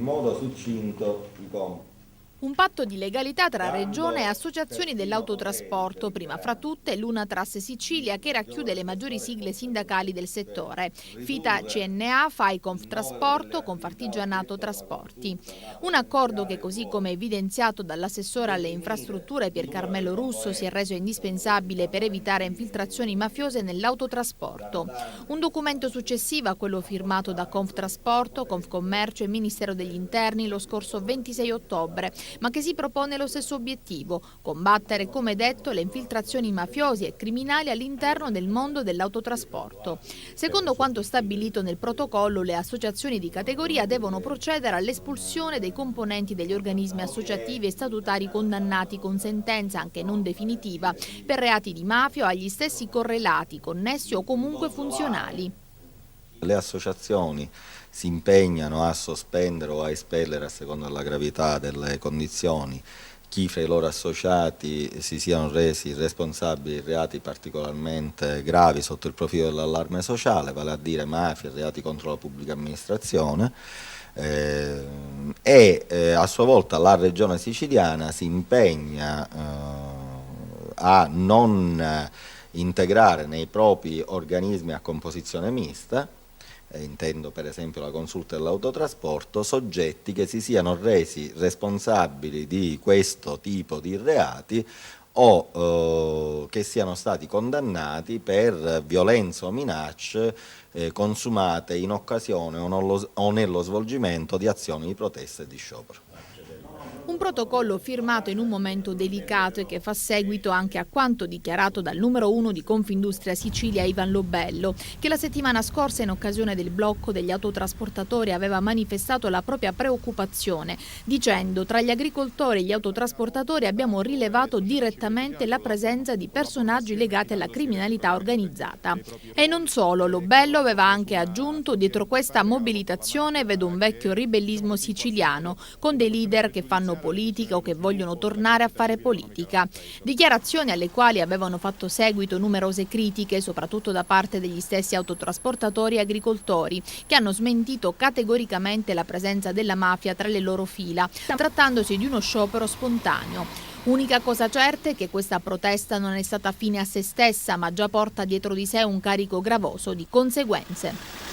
modo succinto i compiti. Un patto di legalità tra Regione e associazioni dell'autotrasporto, prima fra tutte l'Unatras Sicilia, che racchiude le maggiori sigle sindacali del settore, FITA CNA, FAICONF Trasporto, Confartigianato Trasporti. Un accordo che, così come evidenziato dall'assessore alle infrastrutture Pier Carmelo Russo, si è reso indispensabile per evitare infiltrazioni mafiose nell'autotrasporto. Un documento successivo a quello firmato da Conftrasporto, Confcommercio e Ministero degli Interni lo scorso 26 ottobre, ma che si propone lo stesso obiettivo: combattere, come detto, le infiltrazioni mafiosi e criminali all'interno del mondo dell'autotrasporto. Secondo quanto stabilito nel protocollo, le associazioni di categoria devono procedere all'espulsione dei componenti degli organismi associativi e statutari condannati con sentenza, anche non definitiva, per reati di mafia o agli stessi correlati, connessi o comunque funzionali. Le associazioni si impegnano a sospendere o a espellere, a seconda della gravità delle condizioni, chi fra i loro associati si siano resi responsabili di reati particolarmente gravi sotto il profilo dell'allarme sociale, vale a dire mafia, reati contro la pubblica amministrazione, a sua volta la Regione siciliana si impegna a non integrare nei propri organismi a composizione mista, intendo per esempio la consulta dell'autotrasporto, soggetti che si siano resi responsabili di questo tipo di reati o che siano stati condannati per violenze o minacce consumate in occasione o nello svolgimento di azioni di protesta e di sciopero. Un protocollo firmato in un momento delicato e che fa seguito anche a quanto dichiarato dal numero 1 di Confindustria Sicilia, Ivan Lobello, che la settimana scorsa, in occasione del blocco degli autotrasportatori, aveva manifestato la propria preoccupazione, dicendo: tra gli agricoltori e gli autotrasportatori abbiamo rilevato direttamente la presenza di personaggi legati alla criminalità organizzata. E non solo, Lobello aveva anche aggiunto: dietro questa mobilitazione vedo un vecchio ribellismo siciliano, con dei leader che fanno politica o che vogliono tornare a fare politica. Dichiarazioni alle quali avevano fatto seguito numerose critiche, soprattutto da parte degli stessi autotrasportatori e agricoltori, che hanno smentito categoricamente la presenza della mafia tra le loro fila, trattandosi di uno sciopero spontaneo. Unica cosa certa è che questa protesta non è stata fine a se stessa, ma già porta dietro di sé un carico gravoso di conseguenze.